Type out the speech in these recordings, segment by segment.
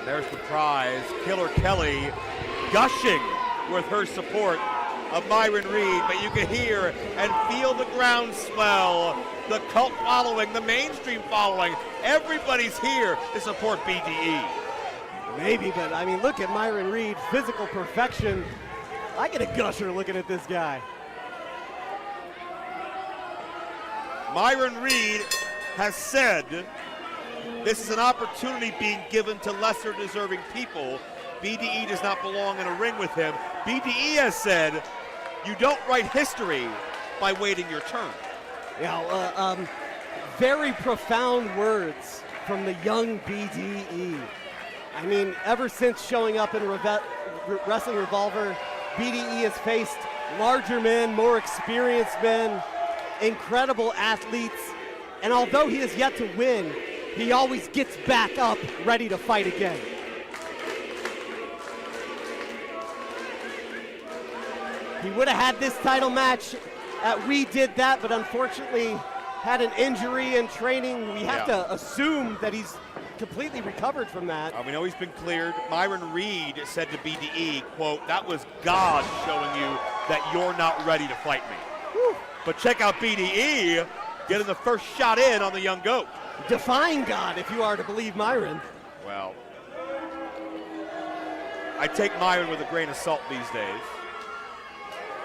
There's the prize. Killer Kelly gushing with her support of Myron Reed, but you can hear and feel the groundswell, the cult following, the mainstream following. Everybody's here to support BDE. Maybe, but I mean, look at Myron Reed, physical perfection. I get a gusher looking at this guy. Myron Reed has said this is an opportunity being given to lesser deserving people. BDE does not belong in a ring with him. BDE has said, you don't write history by waiting your turn. Yeah, very profound words from the young BDE. I mean, ever since showing up in Wrestling Revolver, BDE has faced larger men, more experienced men, incredible athletes, and although he has yet to win, he always gets back up, ready to fight again. He would have had this title match at We Did That, but unfortunately had an injury in training. We have to assume that he's completely recovered from that. We know he's been cleared. Myron Reed said to BDE, quote, that was God showing you that you're not ready to fight me. Whew. But check out BDE getting the first shot in on the young goat. Defying God, if you are to believe Myron. Well, I take Myron with a grain of salt these days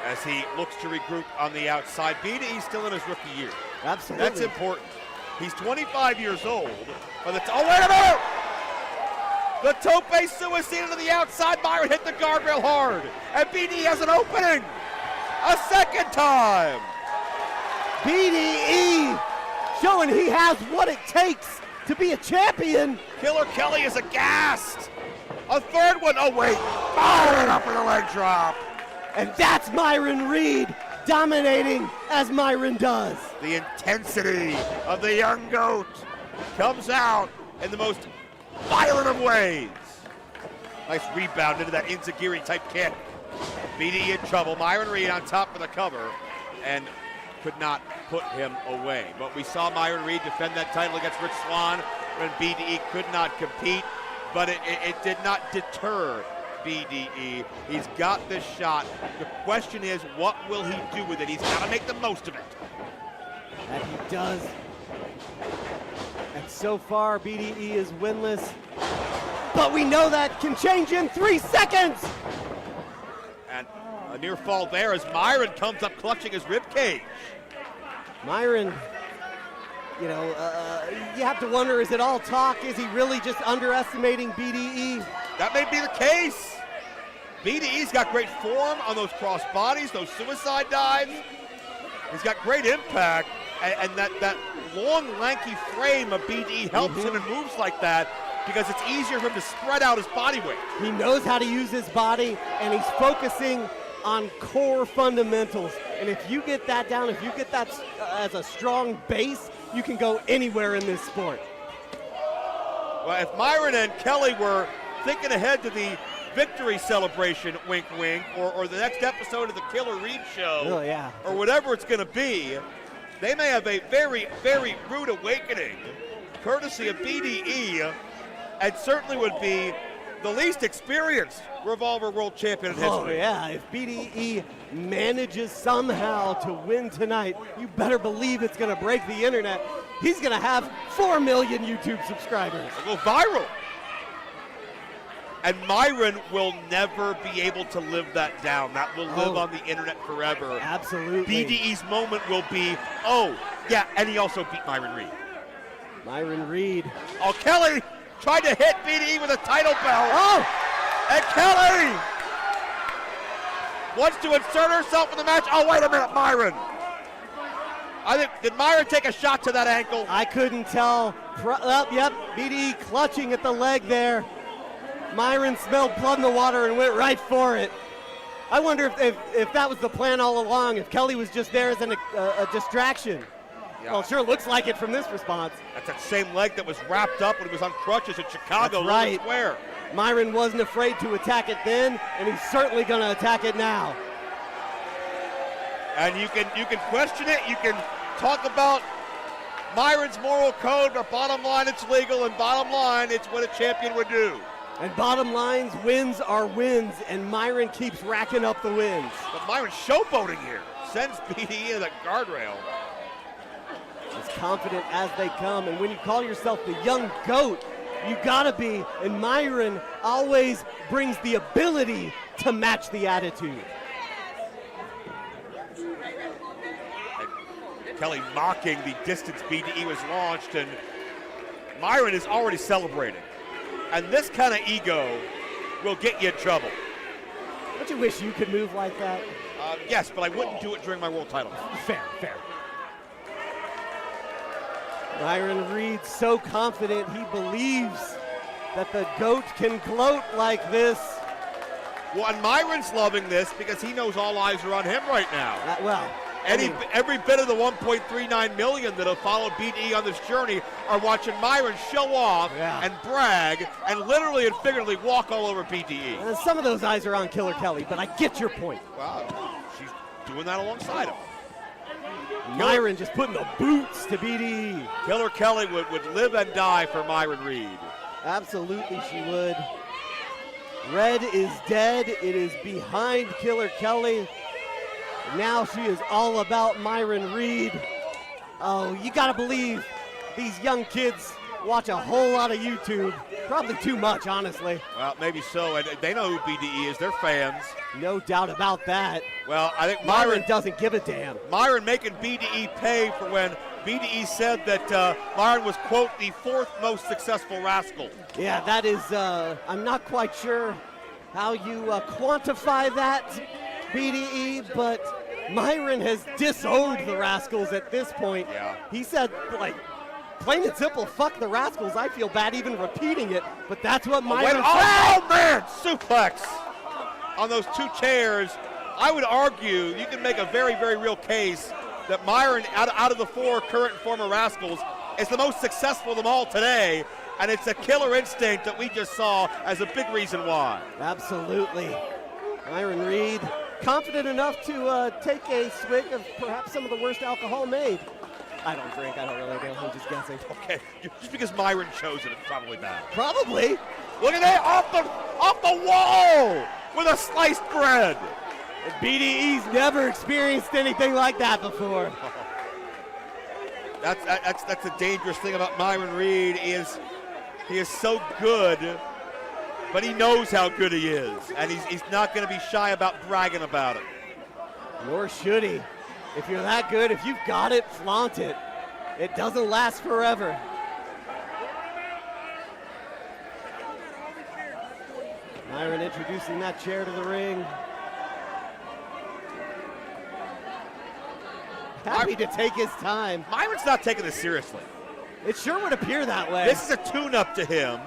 as he looks to regroup on the outside. BDE's still in his rookie year. Absolutely. That's important. He's 25 years old. But oh, wait a minute! The tope suicide to the outside. Myron hit the guardrail hard. And BDE has an opening. A second time. BDE showing he has what it takes to be a champion. Killer Kelly is aghast. A third one. Oh, wait. Myron up for the leg drop. And that's Myron Reed dominating as Myron does. The intensity of the young goat comes out in the most violent of ways. Nice rebound into that Inzagiri type kick. BDE in trouble. Myron Reed on top for the cover and could not put him away. But we saw Myron Reed defend that title against Rich Swann when BDE could not compete, but it did not deter BDE. He's got this shot. The question is, what will he do with it? He's got to make the most of it. And he does. And so far, BDE is winless. But we know that can change in 3 seconds. And a near fall there as Myron comes up clutching his rib cage. Myron, you know, you have to wonder, is it all talk? Is he really just underestimating BDE? That may be the case. BDE's got great form on those cross bodies, those suicide dives. He's got great impact, and that long, lanky frame of BDE helps him in moves like that because it's easier for him to spread out his body weight. He knows how to use his body, and he's focusing on core fundamentals. And if you get that down, if you get that as a strong base, you can go anywhere in this sport. Well, if Myron and Kelly were thinking ahead to the victory celebration, wink, wink, or the next episode of the Killer Reed Show, or whatever it's going to be, they may have a very, very rude awakening, courtesy of BDE, and certainly would be the least experienced Revolver World Champion in history. Oh, yeah. If BDE manages somehow to win tonight, you better believe it's going to break the internet. He's going to have 4 million YouTube subscribers. It'll go viral. And Myron will never be able to live that down. That will live on the internet forever. Absolutely. BDE's moment will be, oh, yeah, and he also beat Myron Reed. Myron Reed. Oh, Kelly tried to hit BDE with a title belt. Oh! And Kelly wants to insert herself in the match. Oh, wait a minute, Myron. I think, did Myron take a shot to that ankle? I couldn't tell. Yep, BDE clutching at the leg there. Myron smelled blood in the water and went right for it. I wonder if that was the plan all along, if Kelly was just there as a distraction. Yeah. Well, it sure looks like it from this response. That's that same leg that was wrapped up when he was on crutches at Chicago. That's right. Square. Myron wasn't afraid to attack it then, and he's certainly going to attack it now. And you can question it. You can talk about Myron's moral code, but bottom line, it's legal, and bottom line, it's what a champion would do. And bottom lines, wins are wins, and Myron keeps racking up the wins. But Myron's showboating here. Sends BDE into the guardrail. As confident as they come, and when you call yourself the young GOAT, you gotta be, and Myron always brings the ability to match the attitude. And Kelly mocking the distance BDE was launched, and Myron is already celebrating. And this kind of ego will get you in trouble. Don't you wish you could move like that? Yes, but I wouldn't do it during my world title. Fair, fair. Myron Reed so confident he believes that the GOAT can gloat like this. Well, and Myron's loving this because he knows all eyes are on him right now. Every bit of the 1.39 million that have followed BDE on this journey are watching Myron show off and brag and literally and figuratively walk all over BDE. Some of those eyes are on Killer Kelly, but I get your point. Wow, she's doing that alongside him. Myron just putting the boots to BDE. Killer Kelly would live and die for Myron Reed. Absolutely she would. Red is dead. It is behind Killer Kelly. Now she is all about Myron Reed. Oh, you gotta believe these young kids watch a whole lot of YouTube. Probably too much, honestly. Well, maybe so, and they know who BDE is. They're fans. No doubt about that. Well, I think Myron doesn't give a damn. Myron making BDE pay for when BDE said that Myron was, quote, the fourth most successful rascal. Yeah, that is, I'm not quite sure how you quantify that, BDE, but Myron has disowned the Rascals at this point. Yeah. He said, like, plain and simple, fuck the Rascals. I feel bad even repeating it, but that's what Myron said. Oh, man, suplex on those two chairs. I would argue you can make a very, very real case that Myron, out of the four current and former Rascals, is the most successful of them all today, and it's a killer instinct that we just saw as a big reason why. Absolutely. Myron Reed, confident enough to take a swig of perhaps some of the worst alcohol made. I don't drink, I don't really know, I'm just guessing. Okay, just because Myron chose it, it's probably bad. Probably. Look at that, off the wall with a sliced bread. BDE's never experienced anything like that before. That's the dangerous thing about Myron Reed is he is so good, but he knows how good he is, and he's not going to be shy about bragging about it. Nor should he. If you're that good, if you've got it, flaunt it. It doesn't last forever. Myron introducing that chair to the ring. Happy to take his time. Myron's not taking this seriously. It sure would appear that way. This is a tune-up to him.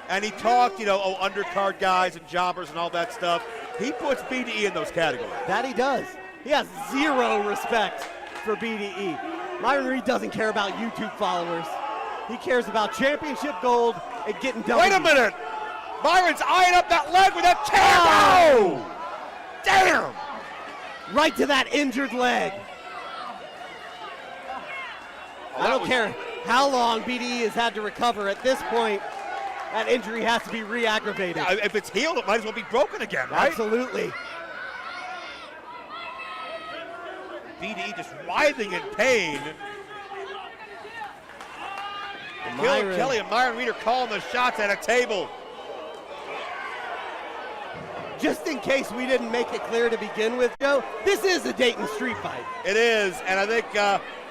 And he talked, undercard guys and jobbers and all that stuff. He puts BDE in those categories. That he does. He has zero respect for BDE. Myron Reed doesn't care about YouTube followers. He cares about championship gold and getting done. Wait a minute! Myron's eyeing up that leg with that chair! Oh! Damn! Right to that injured leg. I don't care how long BDE has had to recover. At this point, that injury has to be re-aggravated. Yeah, if it's healed, it might as well be broken again, right? Absolutely. BDE just writhing in pain. Killer Kelly and Myron Reed are calling the shots at a table. Just in case we didn't make it clear to begin with, Joe, this is a Dayton street fight. It is, and I think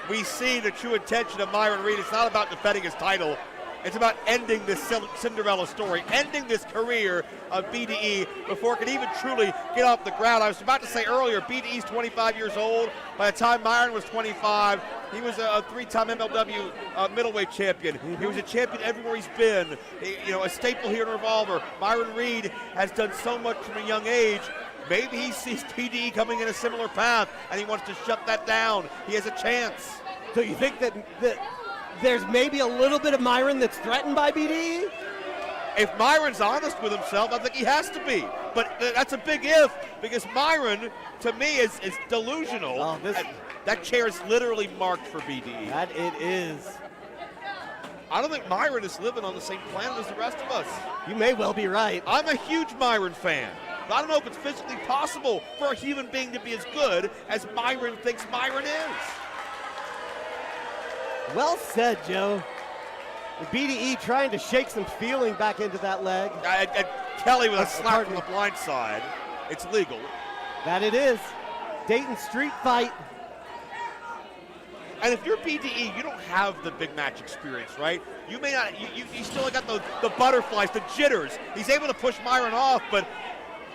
we see the true intention of Myron Reed. It's not about defending his title. It's about ending this Cinderella story, ending this career of BDE before it can even truly get off the ground. I was about to say earlier, BDE's 25 years old. By the time Myron was 25, he was a three-time MLW middleweight champion. He was a champion everywhere he's been. A staple here in Revolver. Myron Reed has done so much from a young age. Maybe he sees BDE coming in a similar path, and he wants to shut that down. He has a chance. So you think that there's maybe a little bit of Myron that's threatened by BDE? If Myron's honest with himself, I think he has to be. But that's a big if, because Myron, to me, is delusional. Oh, that chair is literally marked for BDE. That it is. I don't think Myron is living on the same planet as the rest of us. You may well be right. I'm a huge Myron fan, but I don't know if it's physically possible for a human being to be as good as Myron thinks Myron is. Well said, Joe. The BDE trying to shake some feeling back into that leg. And Kelly with a slap from the blind side. It's legal. That it is. Dayton street fight. And if you're BDE, you don't have the big match experience, right? You may not, you still got the butterflies, the jitters. He's able to push Myron off, but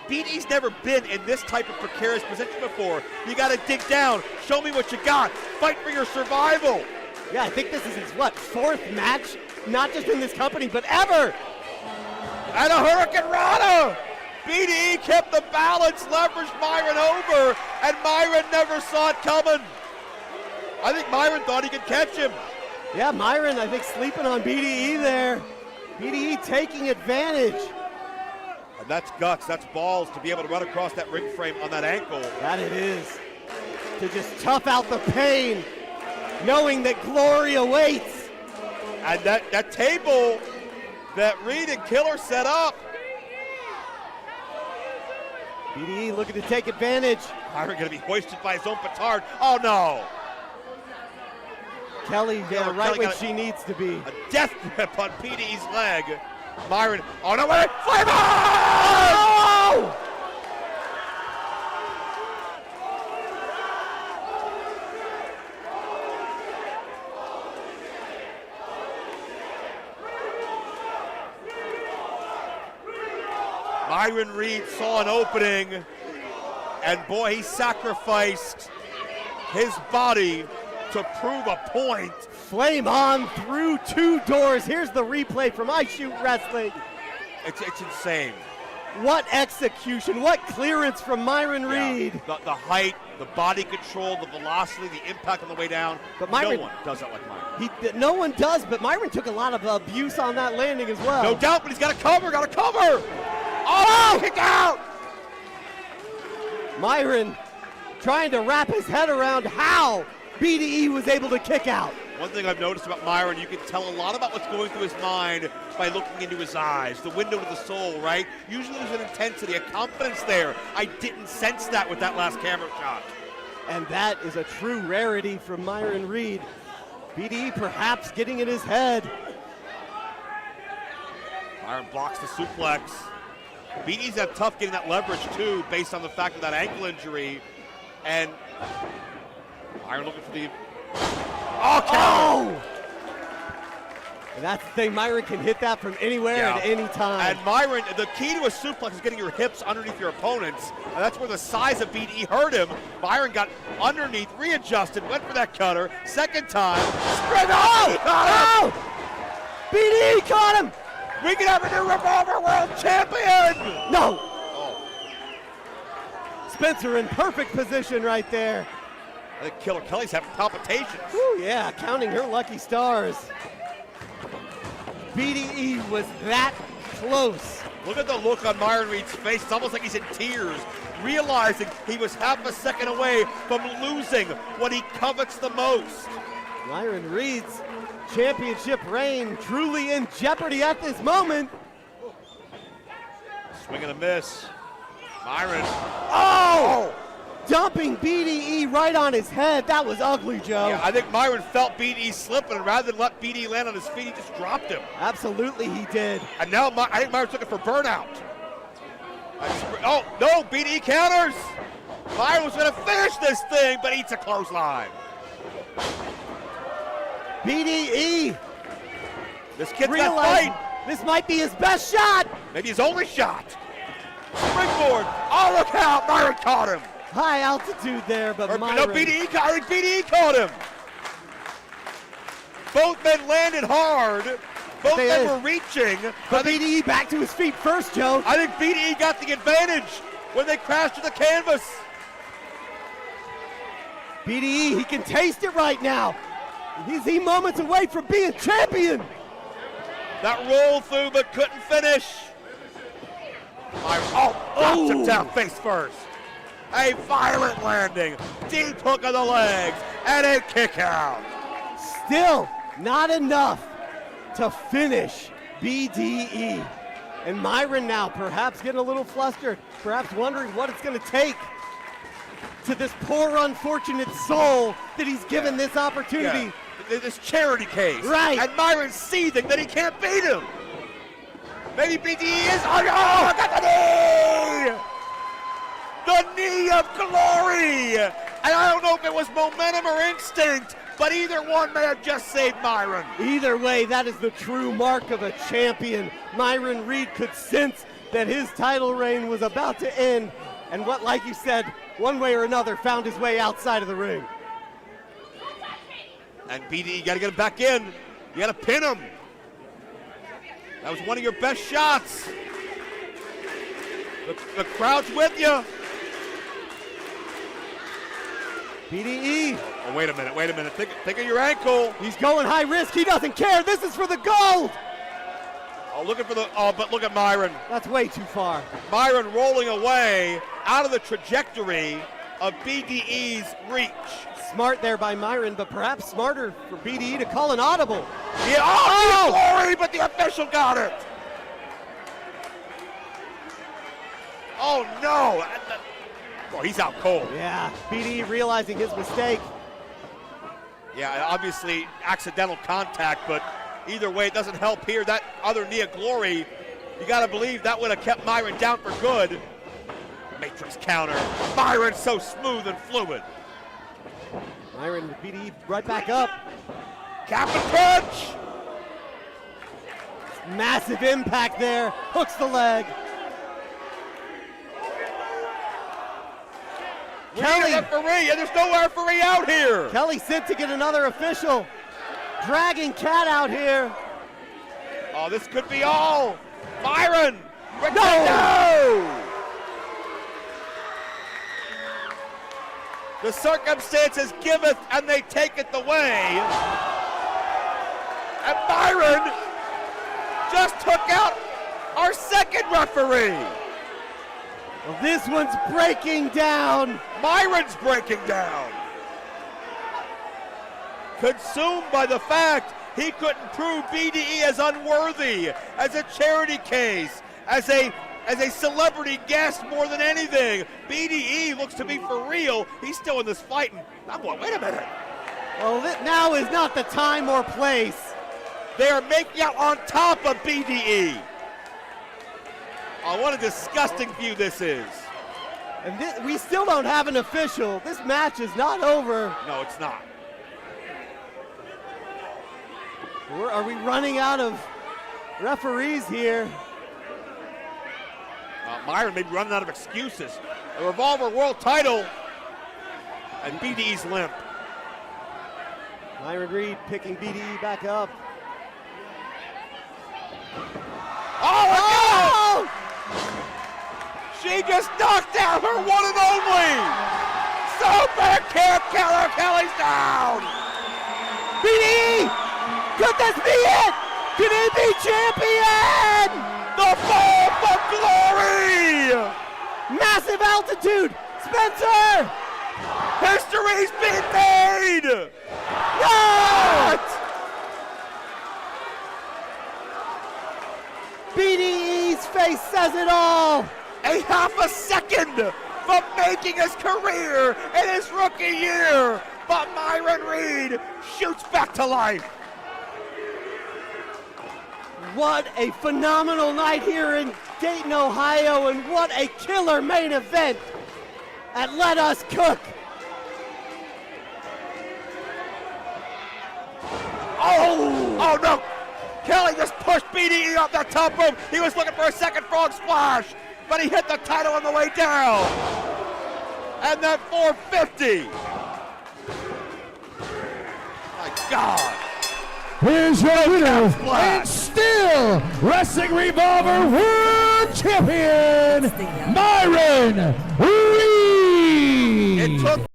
BDE's never been in this type of precarious position before. You got to dig down. Show me what you got. Fight for your survival. Yeah, I think this is his, fourth match? Not just in this company, but ever. And a Hurricane Rana. BDE kept the balance, leveraged Myron over, and Myron never saw it coming. I think Myron thought he could catch him. Yeah, Myron, I think, sleeping on BDE there. BDE taking advantage. And that's guts, that's balls to be able to run across that ring frame on that ankle. That it is. To just tough out the pain, knowing that glory awaits. And that table that Reed and Killer set up. BDE looking to take advantage. Myron going to be hoisted by his own petard. Oh, no. Kelly there, right when she needs to be. A death grip on BDE's leg. Myron, oh no, wait, flame on! Oh! Myron Reed saw an opening, and boy, he sacrificed his body to prove a point. Flame on through two doors. Here's the replay from I Shoot Wrestling. It's insane. What execution, what clearance from Myron Reed. The height, the body control, the velocity, the impact on the way down. But Myron, no one does that like Myron. No one does, but Myron took a lot of abuse on that landing as well. No doubt, but he's got to cover, Oh, kick out! Myron trying to wrap his head around how BDE was able to kick out. One thing I've noticed about Myron, you can tell a lot about what's going through his mind by looking into his eyes, the window to the soul, right? Usually there's an intensity, a confidence there. I didn't sense that with that last camera shot. And that is a true rarity from Myron Reed. BDE perhaps getting in his head. Myron blocks the suplex. BDE's had tough getting that leverage too, based on the fact of that ankle injury. And Myron looking for the... Oh! And that's the thing, Myron can hit that from anywhere at any time. And Myron, the key to a suplex is getting your hips underneath your opponents. And that's where the size of BDE hurt him. Myron got underneath, readjusted, went for that cutter. Second time, spread oh! BDE caught him! We can have a new Revolver World Champion! No! Oh. Spencer in perfect position right there. I think Killer Kelly's having palpitations. Ooh, yeah, counting her lucky stars. BDE was that close. Look at the look on Myron Reed's face. It's almost like he's in tears, realizing he was half a second away from losing what he covets the most. Myron Reed's championship reign truly in jeopardy at this moment. Swing and a miss. Myron. Oh! Dumping BDE right on his head. That was ugly, Joe. Yeah, I think Myron felt BDE slipping, and rather than let BDE land on his feet, he just dropped him. Absolutely he did. And now I think Myron's looking for burnout. Oh, no, BDE counters. Myron was going to finish this thing, but eats a clothesline. BDE. This kid's got fight. This might be his best shot. Maybe his only shot. Springboard. Oh, look out. Myron caught him. High altitude there, but Myron. No, BDE caught him. Both men landed hard. Both men were reaching. But BDE back to his feet first, Joe. I think BDE got the advantage when they crashed to the canvas. BDE, he can taste it right now. He's moments away from being champion. That rolled through but couldn't finish. Dropped him down face first. A violent landing, deep hook of the legs, and a kick out. Still not enough to finish BDE. And Myron now perhaps getting a little flustered, perhaps wondering what it's going to take to this poor unfortunate soul that he's given this opportunity. Yeah. This charity case. Right. And Myron's seething that he can't beat him. Maybe BDE is, oh no, got the knee! The knee of glory! And I don't know if it was momentum or instinct, but either one may have just saved Myron. Either way, that is the true mark of a champion. Myron Reed could sense that his title reign was about to end, and what, like you said, one way or another, found his way outside of the ring. And BDE, you gotta get him back in. You gotta pin him. That was one of your best shots. The crowd's with you. BDE. Oh, wait a minute. Think of your ankle. He's going high risk. He doesn't care. This is for the gold. But look at Myron. That's way too far. Myron rolling away out of the trajectory of BDE's reach. Smart there by Myron, but perhaps smarter for BDE to call an audible. Yeah, glory, but the official got it. Oh no. Oh, he's out cold. Yeah, BDE realizing his mistake. Yeah, obviously accidental contact, but either way, it doesn't help here. That other knee of glory, you got to believe that would have kept Myron down for good. Matrix counter. Myron so smooth and fluid. Myron with BDE right back up. Cap and punch. Massive impact there. Hooks the leg. Kelly, referee, and there's no referee out here. Kelly sent to get another official. Dragging Cat out here. Oh, this could be all. Myron. No! The circumstances giveth and they taketh away. And Myron just took out our second referee. Well, this one's breaking down. Myron's breaking down. Consumed by the fact he couldn't prove BDE as unworthy, as a charity case, as a celebrity guest more than anything. BDE looks to be for real. He's still in this fight. And I'm going, wait a minute. Well, now is not the time or place. They are making out on top of BDE. Oh, what a disgusting view this is. And we still don't have an official. This match is not over. No, it's not. Are we running out of referees here? Myron may be running out of excuses. A Revolver world title, and BDE's limp. Myron Reed picking BDE back up. Oh! She just knocked out her one and only. Super kick, killer. Kelly's down. BDE! Could this be it? Could he be champion? The fall for glory. Massive altitude. Spencer! History's been made. What? BDE's face says it all. A half a second from making his career in his rookie year. But Myron Reed shoots back to life. What a phenomenal night here in Dayton, Ohio, and what a killer main event at Let Us Cook. Oh no! Kelly just pushed BDE off that top rope. He was looking for a second frog splash, but he hit the title on the way down. And then 450. My God. Here's your winner, and still Wrestling Revolver World Champion, Myron Reed. It took